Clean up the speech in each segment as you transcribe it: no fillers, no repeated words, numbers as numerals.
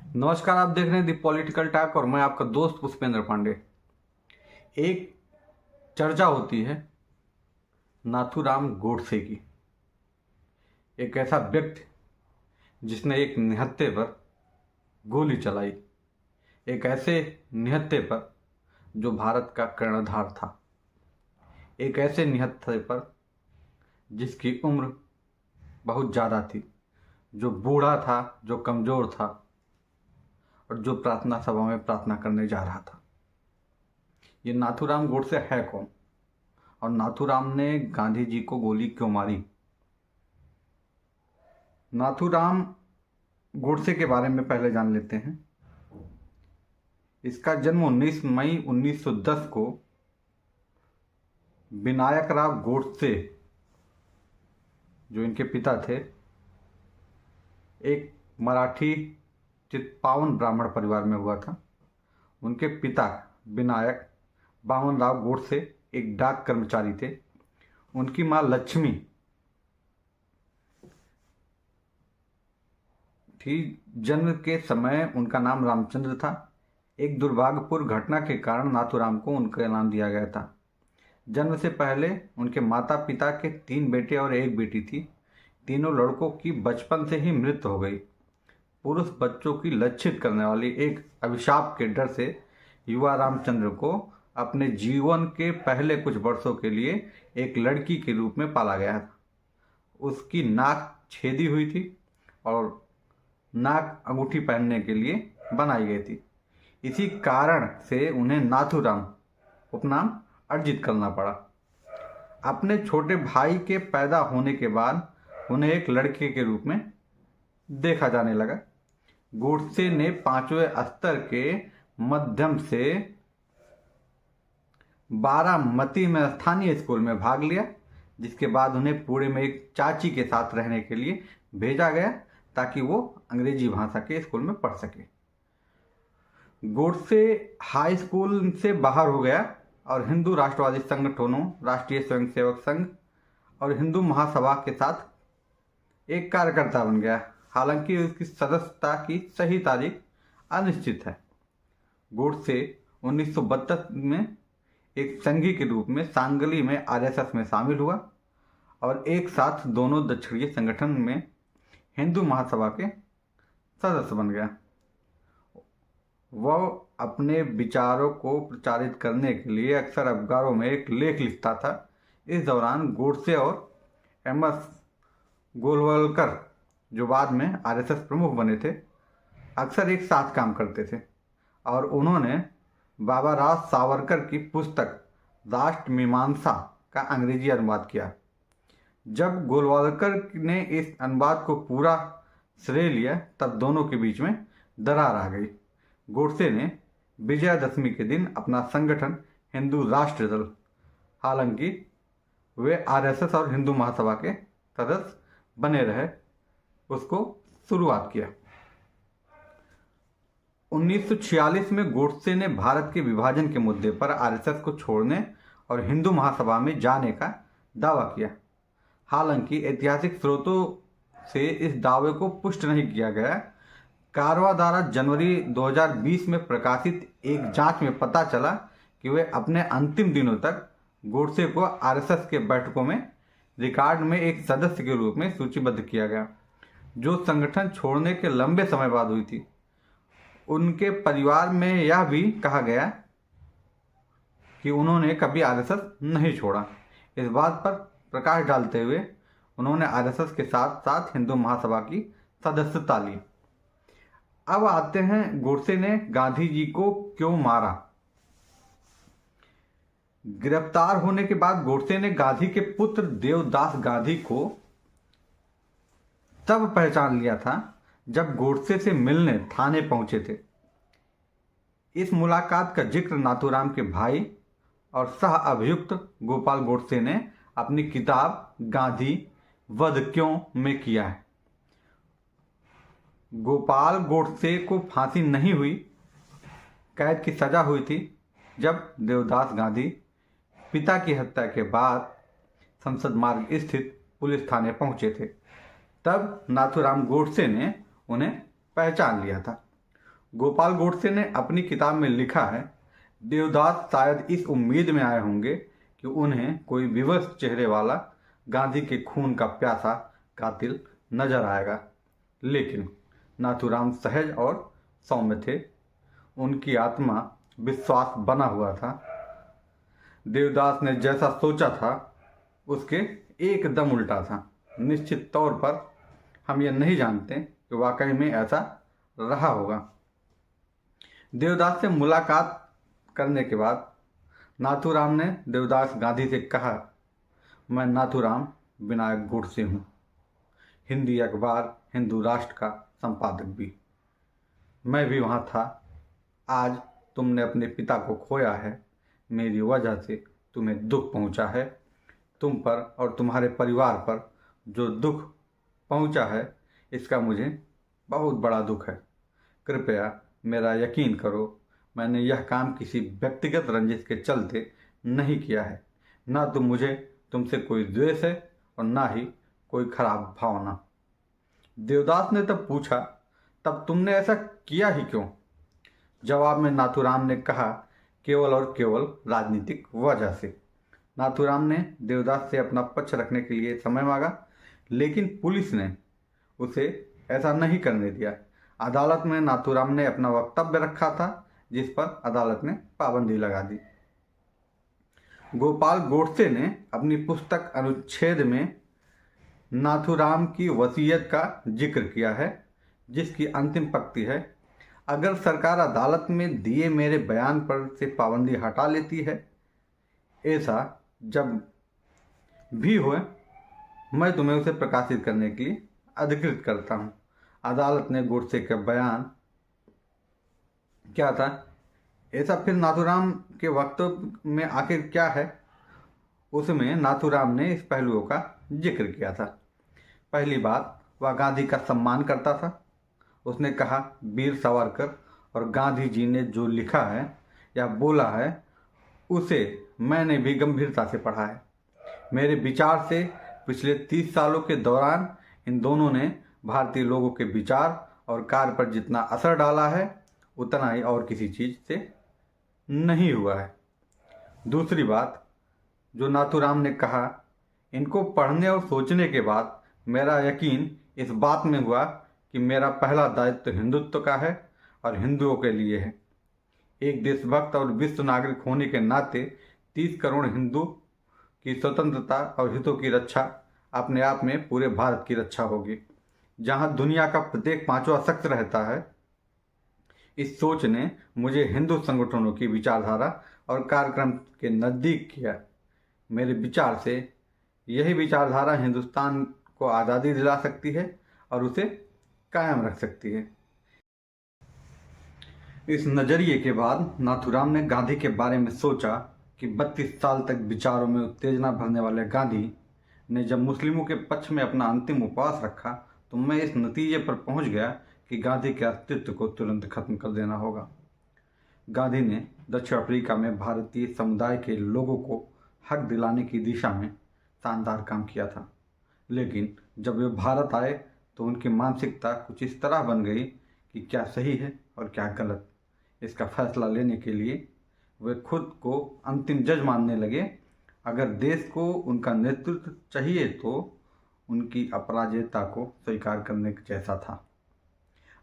नमस्कार, आप देख रहे हैं दी पॉलिटिकल टॉक और मैं आपका दोस्त पुष्पेंद्र पांडे। एक चर्चा होती है नाथूराम गोडसे की। एक ऐसा व्यक्ति जिसने एक निहत्थे पर गोली चलाई, एक ऐसे निहत्थे पर जो भारत का कर्णधार था, एक ऐसे निहत्थे पर जिसकी उम्र बहुत ज़्यादा थी, जो बूढ़ा था, जो कमज़ोर था और जो प्रार्थना सभा में प्रार्थना करने जा रहा था। ये नाथूराम गोडसे है कौन और नाथूराम ने गांधी जी को गोली क्यों मारी? नाथूराम गोडसे के बारे में पहले जान लेते हैं। इसका जन्म 19 मई 1910 को विनायकराव गोडसे, जो इनके पिता थे, एक मराठी चित्पावन ब्राह्मण परिवार में हुआ था। उनके पिता विनायक बामनराव गोडसे एक डाक कर्मचारी थे। उनकी मां लक्ष्मी थी। जन्म के समय उनका नाम रामचंद्र था। एक दुर्भाग्यपूर्ण घटना के कारण नाथूराम को उनका नाम दिया गया था। जन्म से पहले उनके माता पिता के 3 बेटे और 1 बेटी थी। तीनों लड़कों की बचपन से ही मृत्यु हो गई। पुरुष बच्चों की लज्जित करने वाली एक अभिशाप के डर से युवा रामचंद्र को अपने जीवन के पहले कुछ वर्षों के लिए एक लड़की के रूप में पाला गया था। उसकी नाक छेदी हुई थी और नाक अंगूठी पहनने के लिए बनाई गई थी। इसी कारण से उन्हें नाथूराम उपनाम अर्जित करना पड़ा। अपने छोटे भाई के पैदा होने के बाद उन्हें एक लड़के के रूप में देखा जाने लगा। गोडसे ने 5वें स्तर के माध्यम से बारामती में स्थानीय स्कूल में भाग लिया, जिसके बाद उन्हें पुणे में एक चाची के साथ रहने के लिए भेजा गया ताकि वो अंग्रेजी भाषा के स्कूल में पढ़ सके। गोडसे हाई स्कूल से बाहर हो गया और हिंदू राष्ट्रवादी संगठनों, राष्ट्रीय स्वयंसेवक संघ और हिंदू महासभा के साथ एक कार्यकर्ता बन गया। हालांकि उसकी सदस्यता की सही तारीख अनिश्चित है। गोडसे 1932 में एक संघी के रूप में सांगली में आरएसएस में शामिल हुआ और एक साथ दोनों दक्षिणीय संगठन में हिंदू महासभा के सदस्य बन गया। वह अपने विचारों को प्रचारित करने के लिए अक्सर अखबारों में एक लेख लिखता था। इस दौरान गोडसे और एमएस गोलवलकर, जो बाद में आरएसएस प्रमुख बने थे, अक्सर एक साथ काम करते थे और उन्होंने बाबा राज सावरकर की पुस्तक राष्ट्र मीमांसा का अंग्रेजी अनुवाद किया। जब गोलवलकर ने इस अनुवाद को पूरा श्रेय लिया, तब दोनों के बीच में दरार आ गई। गोडसे ने विजयादशमी के दिन अपना संगठन हिंदू राष्ट्र दल, हालांकि वे आरएसएस और हिंदू महासभा के सदस्य बने रहे, उसको शुरुआत किया। 1946 में गोडसे ने भारत के विभाजन के मुद्दे पर आरएसएस को छोड़ने और हिंदू महासभा में जाने का दावा किया। हालांकि ऐतिहासिक स्रोतों से इस दावे को पुष्ट नहीं किया गया। कारवा द्वारा जनवरी 2020 में प्रकाशित एक जांच में पता चला कि वे अपने अंतिम दिनों तक गोडसे को आरएसएस के बैठकों में रिकॉर्ड में एक सदस्य के रूप में सूचीबद्ध किया गया, जो संगठन छोड़ने के लंबे समय बाद हुई थी। उनके परिवार में यह भी कहा गया कि उन्होंने कभी आरएसएस नहीं छोड़ा। इस बात पर प्रकाश डालते हुए उन्होंने आरएसएस के साथ साथ हिंदू महासभा की सदस्यता ली। अब आते हैं गोडसे ने गांधी जी को क्यों मारा। गिरफ्तार होने के बाद गोडसे ने गांधी के पुत्र देवदास गांधी को तब पहचान लिया था जब गोडसे से मिलने थाने पहुंचे थे। इस मुलाकात का जिक्र नाथूराम के भाई और सह अभियुक्त गोपाल गोडसे ने अपनी किताब गांधी वध क्यों में किया है। गोपाल गोडसे को फांसी नहीं हुई, कैद की सजा हुई थी जब देवदास गांधी पिता की हत्या के बाद संसद मार्ग स्थित पुलिस थाने पहुंचे थे। तब नाथूराम गोडसे ने उन्हें पहचान लिया था। गोपाल गोडसे ने अपनी किताब में लिखा है, देवदास शायद इस उम्मीद में आए होंगे कि उन्हें कोई विवश चेहरे वाला गांधी के खून का प्यासा कातिल नजर आएगा, लेकिन नाथूराम सहज और सौम्य थे। उनकी आत्मा विश्वास बना हुआ था। देवदास ने जैसा सोचा था उसके एकदम उल्टा था। निश्चित तौर पर हम ये नहीं जानते कि वाकई में ऐसा रहा होगा। देवदास से मुलाकात करने के बाद नाथूराम ने देवदास गांधी से कहा, मैं नाथूराम विनायक गोडसे हूँ, हिंदी अखबार हिंदू राष्ट्र का संपादक भी। मैं भी वहाँ था। आज तुमने अपने पिता को खोया है। मेरी वजह से तुम्हें दुख पहुँचा है। तुम पर और तुम्हारे परिवार पर जो दुख पहुँचा है इसका मुझे बहुत बड़ा दुख है। कृपया मेरा यकीन करो, मैंने यह काम किसी व्यक्तिगत रंजिश के चलते नहीं किया है। ना तो मुझे तुमसे कोई द्वेष है और ना ही कोई खराब भावना। देवदास ने तब पूछा, तब तुमने ऐसा किया ही क्यों? जवाब में नाथूराम ने कहा, केवल और केवल राजनीतिक वजह से। नाथूराम ने देवदास से अपना पक्ष रखने के लिए समय मांगा, लेकिन पुलिस ने उसे ऐसा नहीं करने दिया। अदालत में नाथूराम ने अपना वक्तव्य रखा था, जिस पर अदालत ने पाबंदी लगा दी। गोपाल गोडसे ने अपनी पुस्तक अनुच्छेद में नाथूराम की वसीयत का जिक्र किया है, जिसकी अंतिम पंक्ति है, अगर सरकार अदालत में दिए मेरे बयान पर से पाबंदी हटा लेती है, ऐसा जब भी हो, मैं तुम्हें उसे प्रकाशित करने के लिए अधिकृत करता हूँ। अदालत ने गोडसे का बयान क्या था, ऐसा फिर नाथूराम के वक्तव्य में आखिर क्या है, उसमें नाथूराम ने इस पहलुओं का जिक्र किया था। पहली बात, वह गांधी का सम्मान करता था। उसने कहा, वीर सावरकर और गांधी जी ने जो लिखा है या बोला है उसे मैंने भी गंभीरता से पढ़ा है। मेरे विचार से पिछले 30 सालों के दौरान इन दोनों ने भारतीय लोगों के विचार और कार्य पर जितना असर डाला है उतना ही और किसी चीज़ से नहीं हुआ है। दूसरी बात जो नाथूराम ने कहा, इनको पढ़ने और सोचने के बाद मेरा यकीन इस बात में हुआ कि मेरा पहला दायित्व हिंदुत्व का है और हिंदुओं के लिए है। एक देशभक्त और विश्व नागरिक होने के नाते 30 करोड़ हिंदू की स्वतंत्रता और हितों की रक्षा अपने आप में पूरे भारत की रक्षा होगी। जहां दुनिया का प्रत्येक 5वां शख्स रहता है, इस सोच ने मुझे हिंदू संगठनों की विचारधारा और कार्यक्रम के नज़दीक किया। मेरे विचार से यही विचारधारा हिंदुस्तान को आज़ादी दिला सकती है और उसे कायम रख सकती है। इस नज़रिए के बाद नाथूराम ने गांधी के बारे में सोचा कि 32 साल तक विचारों में उत्तेजना भरने वाले गांधी ने जब मुस्लिमों के पक्ष में अपना अंतिम उपवास रखा तो मैं इस नतीजे पर पहुंच गया कि गांधी के अस्तित्व को तुरंत खत्म कर देना होगा। गांधी ने दक्षिण अफ्रीका में भारतीय समुदाय के लोगों को हक दिलाने की दिशा में शानदार काम किया था, लेकिन जब वे भारत आए तो उनकी मानसिकता कुछ इस तरह बन गई कि क्या सही है और क्या गलत, इसका फैसला लेने के लिए वे खुद को अंतिम जज मानने लगे। अगर देश को उनका नेतृत्व चाहिए तो उनकी अपराजेयता को स्वीकार करने जैसा था।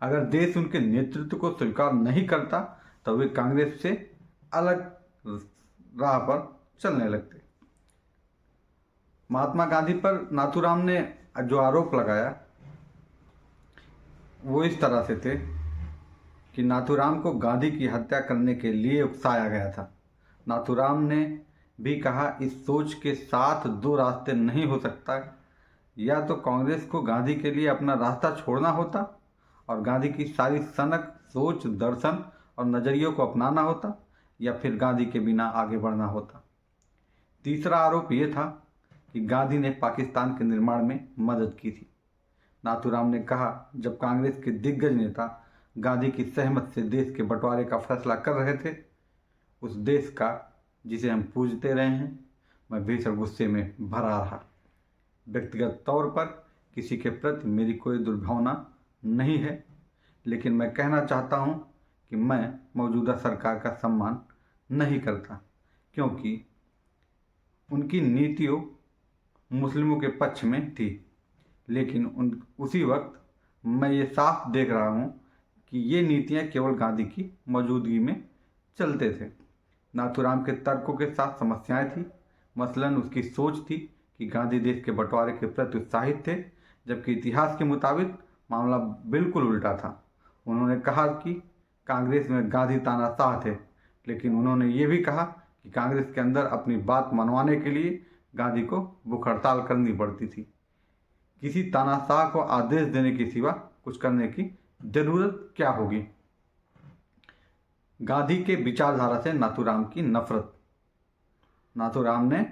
अगर देश उनके नेतृत्व को स्वीकार नहीं करता तो वे कांग्रेस से अलग राह पर चलने लगते। महात्मा गांधी पर नाथूराम ने जो आरोप लगाया वो इस तरह से थे कि नाथूराम को गांधी की हत्या करने के लिए उकसाया गया था। नाथूराम ने भी कहा, इस सोच के साथ दो रास्ते नहीं हो सकता, या तो कांग्रेस को गांधी के लिए अपना रास्ता छोड़ना होता और गांधी की सारी सनक, सोच, दर्शन और नज़रियों को अपनाना होता, या फिर गांधी के बिना आगे बढ़ना होता। तीसरा आरोप ये था कि गांधी ने पाकिस्तान के निर्माण में मदद की थी। नाथूराम ने कहा, जब कांग्रेस के दिग्गज नेता गांधी की सहमत से देश के बंटवारे का फैसला कर रहे थे, उस देश का जिसे हम पूजते रहे हैं, मैं भीषण गुस्से में भरा रहा। व्यक्तिगत तौर पर किसी के प्रति मेरी कोई दुर्भावना नहीं है, लेकिन मैं कहना चाहता हूँ कि मैं मौजूदा सरकार का सम्मान नहीं करता, क्योंकि उनकी नीतियों मुस्लिमों के पक्ष में थी। लेकिन उसी वक्त मैं ये साफ देख रहा हूँ कि ये नीतियाँ केवल गांधी की मौजूदगी में चलते थे। नाथूराम के तर्कों के साथ समस्याएं थी। मसलन उसकी सोच थी कि गांधी देश के बंटवारे के प्रति उत्साहित थे, जबकि इतिहास के मुताबिक मामला बिल्कुल उल्टा था। उन्होंने कहा कि कांग्रेस में गांधी तानाशाह थे, लेकिन उन्होंने ये भी कहा कि कांग्रेस के अंदर अपनी बात मनवाने के लिए गांधी को भूख हड़ताल करनी पड़ती थी। किसी तानाशाह को आदेश देने के सिवा कुछ करने की जरूरत क्या होगी। गांधी के विचारधारा से नाथूराम की नफरत। नाथूराम ने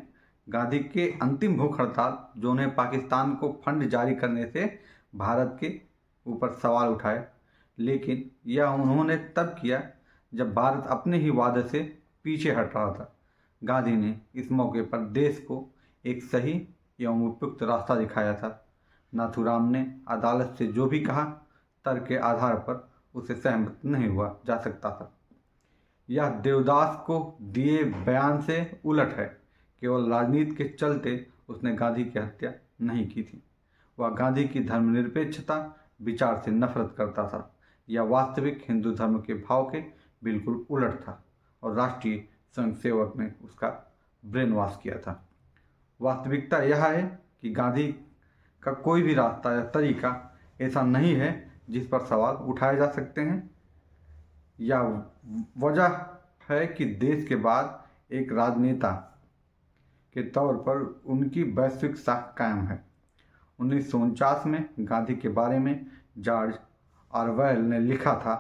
गांधी के अंतिम भूख हड़ताल, जो उन्हें पाकिस्तान को फंड जारी करने से भारत के ऊपर सवाल उठाए, लेकिन यह उन्होंने तब किया जब भारत अपने ही वादे से पीछे हट रहा था। गांधी ने इस मौके पर देश को एक सही एवं उपयुक्त रास्ता दिखाया था। नाथूराम ने अदालत से जो भी कहा, तर्क के आधार पर उसे सहमत नहीं हुआ जा सकता था। यह देवदास को दिए बयान से उलट है। केवल राजनीति के चलते उसने गांधी की हत्या नहीं की थी। वह गांधी की धर्मनिरपेक्षता विचार से नफरत करता था। यह वास्तविक हिंदू धर्म के भाव के बिल्कुल उलट था और राष्ट्रीय स्वयंसेवक ने उसका ब्रेन वॉश किया था। वास्तविकता यह है कि गांधी का कोई भी रास्ता या तरीका ऐसा नहीं है जिस पर सवाल उठाए जा सकते हैं। यह वजह है कि देश के बाद एक राजनेता के तौर पर उनकी वैश्विक साख कायम है। 1949 में गांधी के बारे में जॉर्ज ऑरवेल ने लिखा था,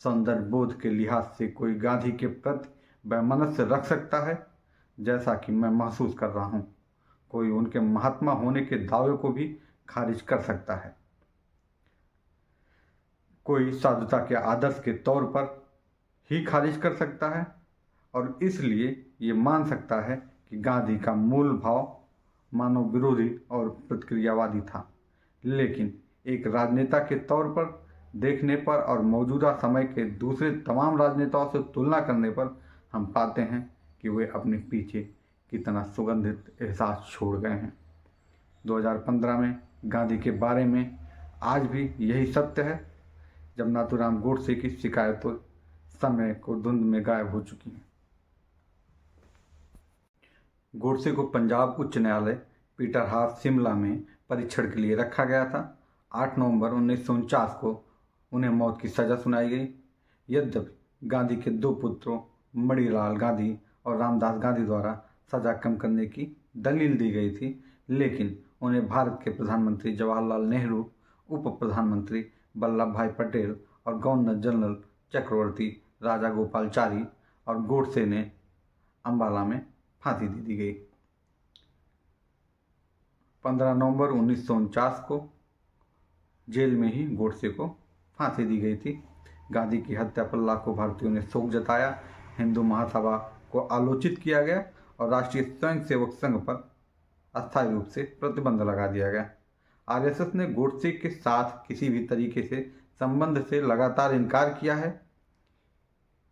संदर्भ बोध के लिहाज से कोई गांधी के प्रति वैमनस्य रख सकता है, जैसा कि मैं महसूस कर रहा हूँ। कोई उनके महात्मा होने के दावे को भी खारिज कर सकता है। कोई साधुता के आदर्श के तौर पर ही खारिज कर सकता है और इसलिए ये मान सकता है कि गांधी का मूल भाव मानव विरोधी और प्रतिक्रियावादी था। लेकिन एक राजनेता के तौर पर देखने पर और मौजूदा समय के दूसरे तमाम राजनेताओं से तुलना करने पर हम पाते हैं कि वे अपने पीछे कितना सुगंधित एहसास छोड़ गए हैं। 2015 में गांधी के बारे में आज भी यही सत्य है, जब नाथूराम गोडसे की शिकायतों समय को धुंध में गायब हो चुकी हैं। गोडसे को पंजाब उच्च न्यायालय पीटरहाफ शिमला में परीक्षण के लिए रखा गया था। 8 नवंबर 1949 को उन्हें मौत की सज़ा सुनाई गई। यद्यपि गांधी के 2 पुत्रों मणिलाल गांधी और रामदास गांधी द्वारा सज़ा कम करने की दलील दी गई थी, लेकिन उन्हें भारत के प्रधानमंत्री जवाहरलाल नेहरू, उप प्रधानमंत्री वल्लभ भाई पटेल और गवर्नर जनरल चक्रवर्ती राजागोपालाचारी और गोडसे ने अंबाला में फांसी दे दी गई। 15 नवंबर 1949 को जेल में ही गोडसे को फांसी दी गई थी। गांधी की हत्या पर लाखों भारतीयों ने शोक जताया। हिंदू महासभा को आलोचित किया गया और राष्ट्रीय स्वयंसेवक संघ पर अस्थायी रूप से प्रतिबंध लगा दिया गया। आरएसएस ने गोडसे के साथ किसी भी तरीके से संबंध से लगातार इनकार किया है।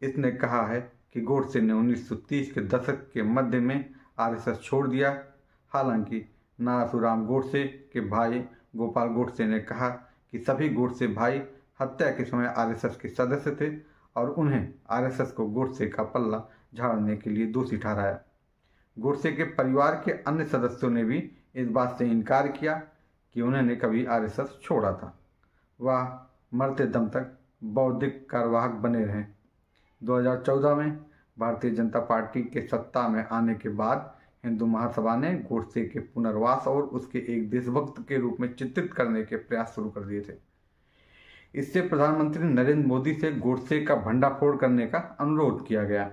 इसने कहा है कि गोडसे ने 1930 के दशक के मध्य में आरएसएस छोड़ दिया। हालांकि नाथूराम गोडसे के भाई गोपाल गोडसे ने कहा कि सभी गोडसे भाई हत्या के समय आरएसएस के सदस्य थे और उन्हें आरएसएस को गोडसे का पल्ला झाड़ने के लिए दोषी ठहराया। गोडसे के परिवार के अन्य सदस्यों ने भी इस बात से इनकार किया कि उन्होंने कभी आरएसएस छोड़ा था। वह मरते दम तक बौद्धिक कार्यवाहक बने रहे। 2014 में भारतीय जनता पार्टी के सत्ता में आने के बाद हिंदू महासभा ने गोडसे के पुनर्वास और उसके एक देशभक्त के रूप में चित्रित करने के प्रयास शुरू कर दिए थे। इससे प्रधानमंत्री नरेंद्र मोदी से गोडसे का भंडाफोड़ करने का अनुरोध किया गया।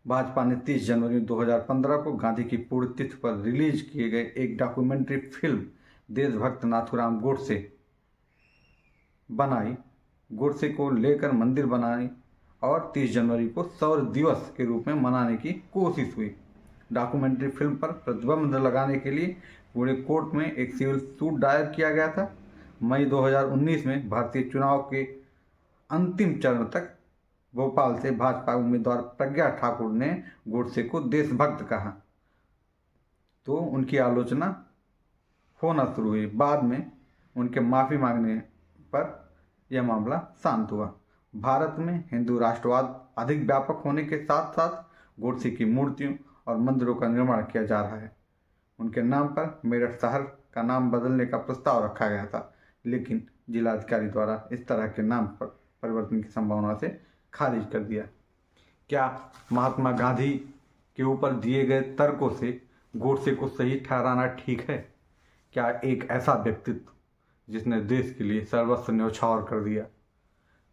भाजपा ने 30 जनवरी 2015 को गांधी की पुण्यतिथि पर रिलीज किए गए एक डॉक्यूमेंट्री फिल्म देशभक्त नाथूराम गोडसे बनाई। गोडसे को लेकर मंदिर बनाई और 30 जनवरी को शौर्य दिवस के रूप में मनाने की कोशिश हुई। डॉक्यूमेंट्री फिल्म पर प्रतिबंध लगाने के लिए पूरे कोर्ट में एक सिविल सूट दायर किया गया था। मई 2019 में भारतीय चुनाव के अंतिम चरण तक भोपाल से भाजपा उम्मीदवार प्रज्ञा ठाकुर ने गोडसे को देशभक्त कहा, तो उनकी आलोचना होना शुरू हुई। बाद में उनके माफ़ी मांगने पर यह मामला शांत हुआ। भारत में हिंदू राष्ट्रवाद अधिक व्यापक होने के साथ साथ गोडसे की मूर्तियों और मंदिरों का निर्माण किया जा रहा है। उनके नाम पर मेरठ शहर का नाम बदलने का प्रस्ताव रखा गया था, लेकिन जिलाधिकारी द्वारा इस तरह के नाम पर परिवर्तन की संभावना से खारिज कर दिया। क्या महात्मा गांधी के ऊपर दिए गए तर्कों से गोडसे को सही ठहराना ठीक है? क्या एक ऐसा व्यक्तित्व जिसने देश के लिए सर्वस्व न्यौछावर कर दिया,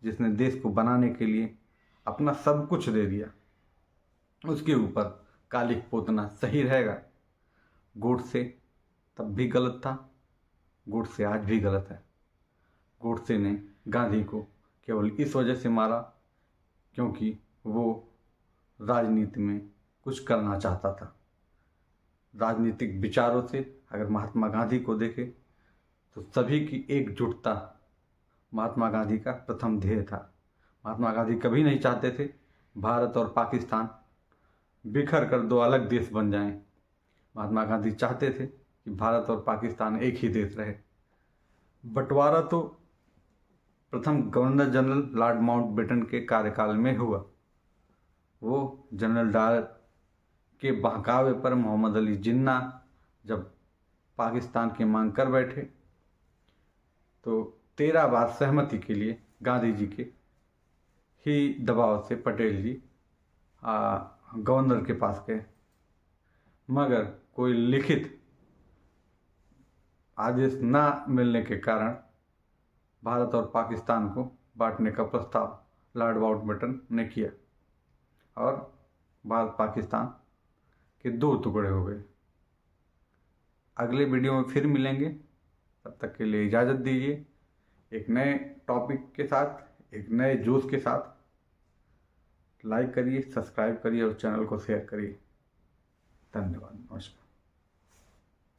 जिसने देश को बनाने के लिए अपना सब कुछ दे दिया, उसके ऊपर कालिख पोतना सही रहेगा? गोडसे तब भी गलत था, गोडसे आज भी गलत है। गोडसे ने गांधी को केवल इस वजह से मारा क्योंकि वो राजनीति में कुछ करना चाहता था। राजनीतिक विचारों से अगर महात्मा गांधी को देखें तो सभी की एकजुटता महात्मा गांधी का प्रथम ध्येय था। महात्मा गांधी कभी नहीं चाहते थे भारत और पाकिस्तान बिखर कर दो अलग देश बन जाएं। महात्मा गांधी चाहते थे कि भारत और पाकिस्तान एक ही देश रहे। बंटवारा तो प्रथम गवर्नर जनरल लॉर्ड माउंटबेटन के कार्यकाल में हुआ। वो जनरल डायर के बहकावे पर मोहम्मद अली जिन्ना जब पाकिस्तान की मांग कर बैठे तो 13 बार सहमति के लिए गांधी जी के ही दबाव से पटेल जी गवर्नर के पास गए, मगर कोई लिखित आदेश न मिलने के कारण भारत और पाकिस्तान को बांटने का प्रस्ताव लॉर्ड माउंटबेटन ने किया और भारत पाकिस्तान के 2 टुकड़े हो गए। अगले वीडियो में फिर मिलेंगे, तब तक के लिए इजाज़त दीजिए। एक नए टॉपिक के साथ, एक नए जोश के साथ। लाइक करिए, सब्सक्राइब करिए और चैनल को शेयर करिए। धन्यवाद, नमस्कार।